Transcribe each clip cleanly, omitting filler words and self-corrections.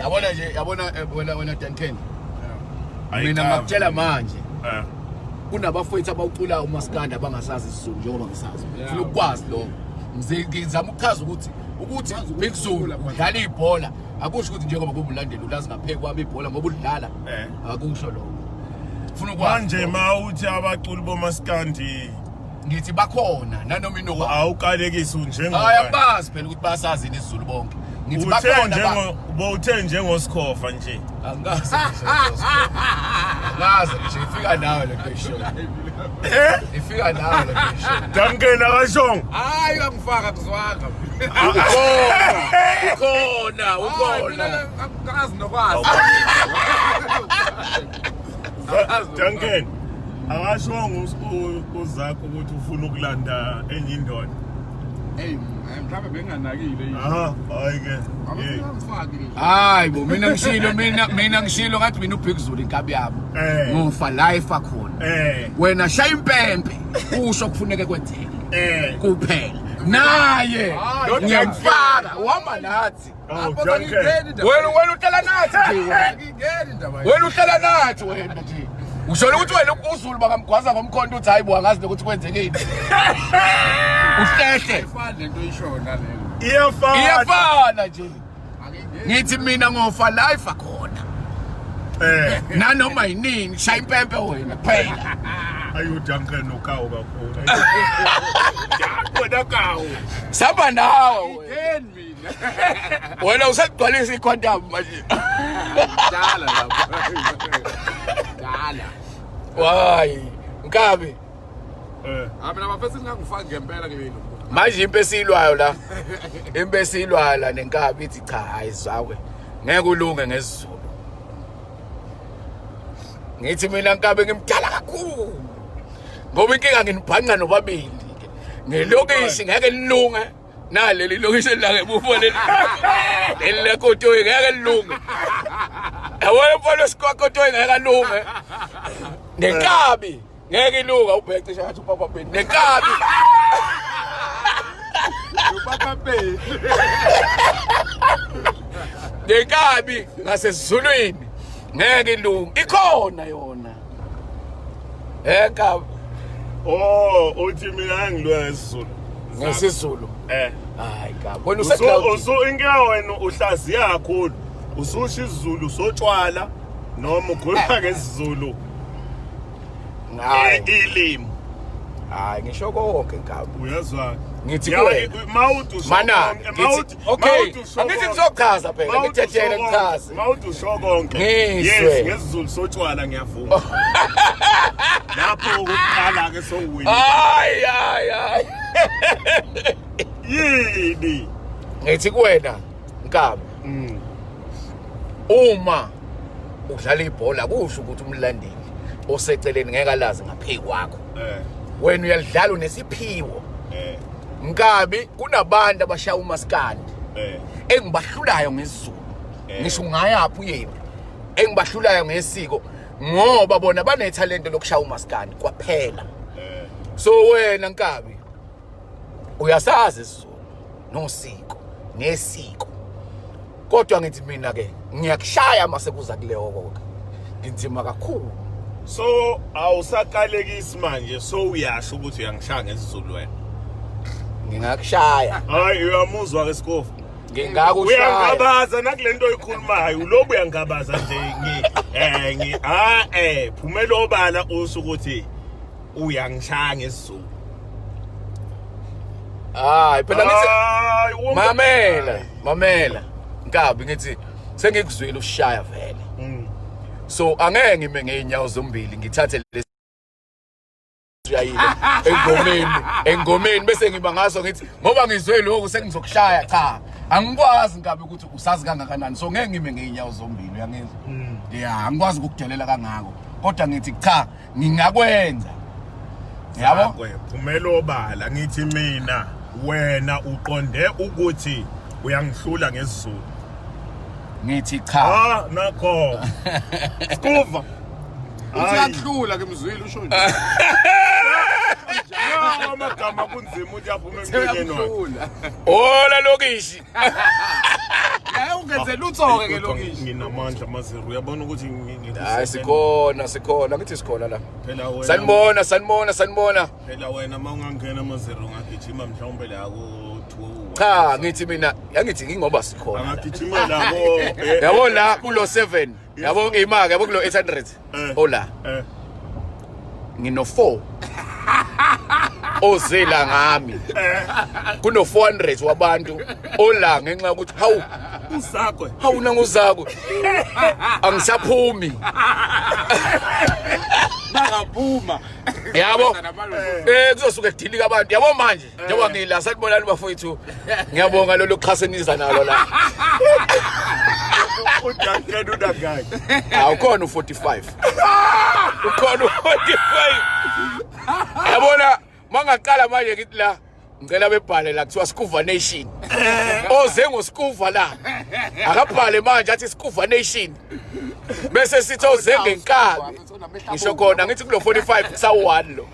Yabona nje, wena Dankeni. Mina ngakutshela manje. Kunabafowethu abawucula umaskandi abangasazi isizulu njengoba ngisazi. Ufuna ukwazi lokho. Ngizama ukuchaza ukuthi Big Zulu udlala ibhola akusho ukuthi njengoba kubumlandeli ulazi ngapheke kwami ibhola ngoba udlala akusho lokho. Ufuna ukwazi manje mawuthi abaculi bomaskandi ngithi bakhona nanoma inoko awukalekisi njengoba ayabazi phela ukuthi basazi isizulu bonke. Ngithi bakhona bowuthe njengosikhofa nje angazi nje ifika nawe le nto ifika nawe le nto Dankeni akashongo hayi ngifaka kuzwanga ukhona akazi nokwazi Dankeni akashongo uzakho ukuthi ufuna ukulanda enye indoda mhlawumbe benganakile hayi-ke hayi bo mina ngishilo ngathi mina uBig Zulu inkabi yabo ngofa life akhona wena shaya impempe kusho kufuneke kwenzeke kuphela naye ngiyamfaka uhamba nathi wena uhlala nathi wena uhlala nathi wena nje ushola ukuthi wena uZulu bangamgwaza ngomkhonto uthi hayi bo angazi ukuthi kwenzekeni uhlehle ifana lento ishona leyo iyafana nje ngithi mina ngofa life akhona nanoma yinini shaya impempe wena phela ayo Dankeni ukawo kakhulu wena kawo saba nawe mina wena usaqalisa ikhondam manje dala lapho dala wayi Nkabi mina bafethu ngangifaka ngempela kimi manje impesiyilwayo la impesiyilwayo la neNkabi ithi cha hayi Zakwe ngeke ulunge ngesizulu ngithi mina Nkabi ngimdala kakhulu ngoba inkinga nginibhanqa nobabili ngelokishi ngeke lilunge naleli lokishi la ngebufa leli lekotoyi ngeke lilunge yabona mfana sikwakotoyi ngeke lilunge neNkabi ngeke ilunga ubhecisha ngathi uPapa Ben neNkabi uPapa Ben neNkabi ngasesizulwini ngeke ilunga ikhona yona Nkabi uthi mina ngilwa ngesizulu hayi Nkabi wena inkinga wena uhlaziya kakhulu ususho isiZulu sotshwala noma ukhuluma ngesizulu ilimi hayi ngisho konke Nkabi uyazwa ngithi mana okay angithi ngizochaza phela ngithetshele ngichaze mawuthi usho konke yes ngesizulu sotshwala ngiyavuma lapho ukuqala ke sowuwina hayi yini ngithi kuwena Nkabi uma udlala ibhola kusho ukuthi umlandeli oseceleni ngeke alazi ngapheki kwakho wena uyalidlala unesiphiwo Nkabi kunabantu abashaya umaskandi engibahlulayo ngesizulu ngisho ngayaphi uyephi engibahlulayo ngesiko ngoba bona banethalente lokushaya umaskandi kwaphela so wena Nkabi uyasazi isizulu nosiko nesiko kodwa ngithi mina ke ngiyakushaya mase kuza kuleyo konke nginzima kakhulu so awusakalekisi manje so uyasho ukuthi uyangishaya ngesizulu wena ngingakushaya hayi uyamuzwa ke sikofu ngingakushaya uyangabaza nakulento oyikhulumayo ulobu uyangabaza nje phumela obala usho ukuthi uyangishaya ngesizulu hayi phela ngithi mamela Nkabi ngithi sengikuzwile ushaya vele so angeke ngime ngeinyawo zombili ngithathe lesi uyayile engomeni bese ngiba ngaso ngithi ngoba ngizwe lokho sengizokushaya cha angikwazi Nkabi ukuthi usazi kangakanani so ngeke ngime ngeinyawo zombili uyangizwa angikwazi ukukudelela kangako kodwa ngithi cha ngingakwenza yabo phumela obala ngithi mina wena uqonde ukuthi uyangihlula ngesizulu ngithi cha nakho skuva uyahlula ke mzwili usho nje amagama kunzima ukuthi aphume emlonyeni ola lokishi lutho-ke ke lokishi. Nginamandla Mazero. Uyabona ukuthi Hayi sikhona ngithi sikhona la. Phela wena. Sanibona. Phela wena mawungangena Mazero ngagijima mhlawumbe la ku 2. Cha ngithi mina yangithi ngingoba sikhona. Angagijima la ko. Yabo la kulo 7. Yabo imake yabo kulo 800. Ola. Ngino 4. Ozela ngami. Kuno 400 wabantu ola ngenxa ukuthi hawu Zakwe. hawu nanguzakwe. Angisaphumi. Bangaphuma. Yabo kuzosuka edilika abantu yabo manje njengoba ngila sakubonani bafowethu ngiyabonga lolu qhasenisa nalo la Udankeni udangani. Ukhona u45 ukhona u45 yabona mangaqala manje ngithi la ngicela bebhale la kuthiwa Skuva Nation oze ngoskuva la akabhale manje athi Skuva Nation bese sithi oze ngenkabi ngisho khona ngithi kulo 45 sawu1 lo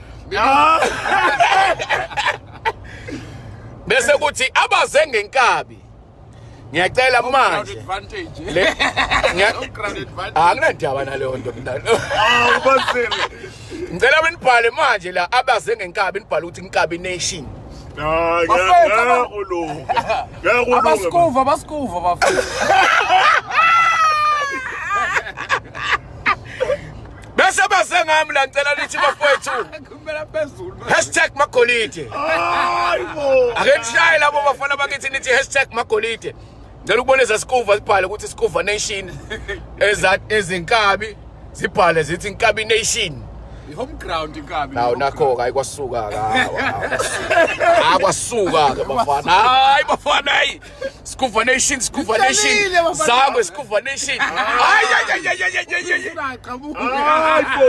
bese kuthi abaze ngenkabi ngiyacela manje le anginandaba naleyo nto mina Mazero. ngicela benibhale manje la abaze ngenkabi nibhale ukuthi inkabi nation Abaskuva bafethu. bese baze ngami la ngicela lithi bafowethu Kumela phezulu. #magolide Hayibo. ake nishaye labo bafana bakithi nithi #magolide ngicela ukubonisa Skuva sibhale ukuthi Skuva Nation ezinkabi sibhale zithi inkabi nation I-home ground inkabi. nawo nakho ke ayikwasuka akwasuka ke bafana hayi bafana hayi Skuva Nation Zakwe Skuva Nation hayi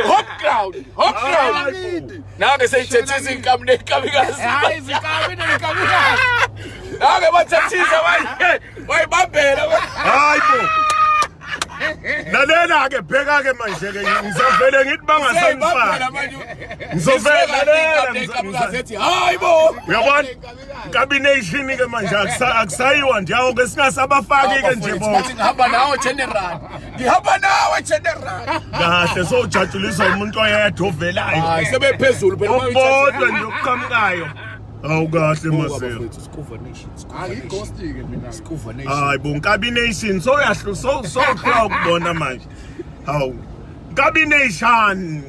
home ground nake seyithethisa inkabi nekabikazi Hayi izinkabi nenkabi. nake bathethisa manje bayibambela Hayibo. Lalela ke bheka ke manje ke ngizovele ngithi bangasangifaka. ngizovela hayibo Uyabona? Combination ke manje akusayiwa njawo ke singasabafaki ke nje bo. ngihamba nawe general Kahle sojatshulisa umuntu oyedwa ovelayo. hayi sebephezulu phela Ubodwa nje ukuqhamukayo. Awu kahle Mazero. Skuva Nation Angighostike mina. Skuva Nation Hayi bo combination so yahlu so ukubona manje. Hawu. Combination.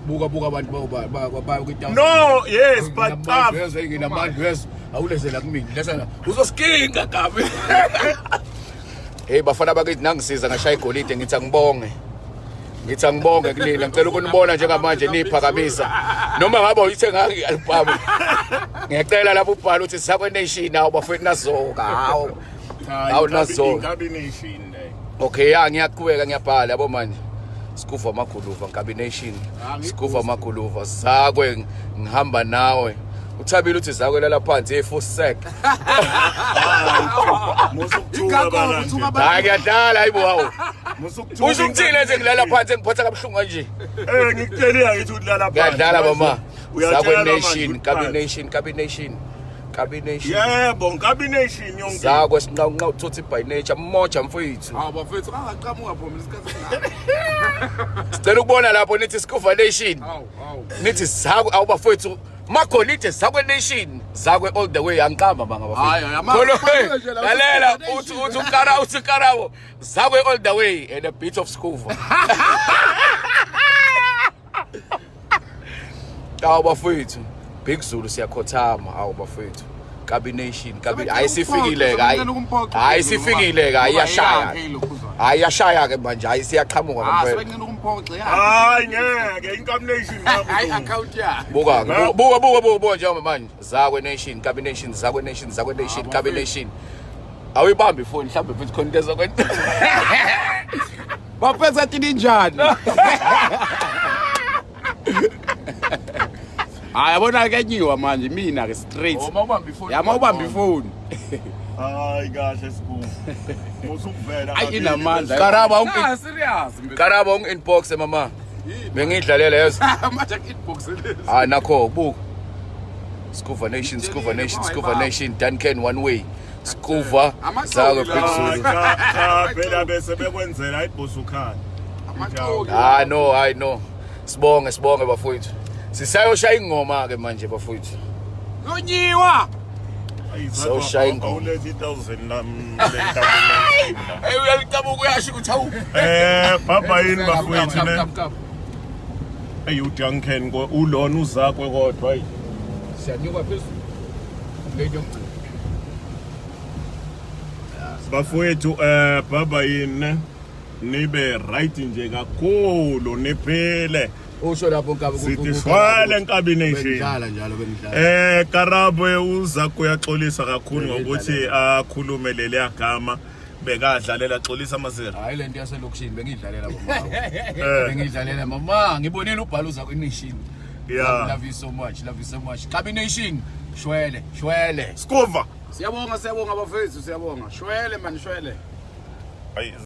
buka abantu ba No, yes, but nginamandla awulezela kumina lesana uzoskinga gabi hey bafana bakithi nangisiza ngashaya igolide ngithi angibonge kunina ngicela ukunibona njengamanje niphakamisa noma ngabe uyithenga i-album ngiyacela lapho ubhala ukuthi Zakwe Nation awu bafethu nazoka hawu nazoka combination le. okay ngiyaqhubeka ngiyabhala yabo manje Skuva Magoluva combination Skuva Magoluva Zakwe ngihamba nawe uthabile uthi Zakwe lala phansi e4 sec Musukuthuka bana. hayi ngiyadala hayibo hawo Musukuthuka. usukuthini nje ngilala phansi ngiphatha kabuhlungu kanje Ngikutshelile ngithi udlala phansi. ngiyadala mama Zakwe Uyatshela Nation manje, combination Yebo, combination yonke. Zakwe sinqa uthothi by nature moja mfowethu Hawu bafethu angaqhamuka phoma lesikhathi ngalo. sicela ukubona lapho nithi Skuva Nation Hawu. nithi Zakwe awubafowethu Magolide Zakwe Nation Zakwe all the way angiqamba banga bafowethu lalela uthi ukarawo Zakwe all the way and a bit of Skuva awu bafowethu Big Zulu siyakhothama awu bafowethu combination ayisifikile ke ayashaya ke manje ayisiyaqhamuka Hayi mfowethu sebenqina ukumphoxa ya. Hayi ngeke incombination Hayi yakho. account ya. buka njengoba manje Zakwe Nation combination Zakwe Nation combination awuyibambi ifoni mhlawumbe futhi khona into ezokwenza Bafethu athi ninjani? Hayi yabona ke nyiwa manje mina ke straight. mawubambi ifoni Yamawubamba ifoni. Hayi kahle sikhulu. Musukuvela. Hayi inamandla. Karaba Serious. Karaba ungi-inbox mama bengidlalela yezo Manje inbox lezi. nakho buka Skuva Nation Duncan one way Skuva Zakwe Zulu. Cha phela bese bekwenzela ayibhosa ukhala. I know. Sibonge bafowethu. Sisayoshaya ingoma ke manje bafowethu. Lonyiwa. So shine go. Ulethi 1000 la. Hey uyalitabuka uyasho ukuthi awu. Baba yini bafowethu ne. Hey uJunken ko ulona uzakwe kodwa hayi. Siyanyuka phezulu. Ngeke bafowethu baba yini nibe right nje kakhulu niphile. Usho lapho Nkabi Sithwale Nkabi Nation. Bengidlala njalo bengidlala. Karabo Zakwe uyaxolisa kakhulu ngokuthi akhulume leli yagama bekadlalela xolisa amazera. Hayi lento yaselokishini bengidlalela mama. Bengidlalela mama ngibonile ubhalo Zakwe Nation. Yeah. Love you so much. Nkabi Nation shwele. Skuva. Siyabonga bafethu siyabonga. Shwele man shwele.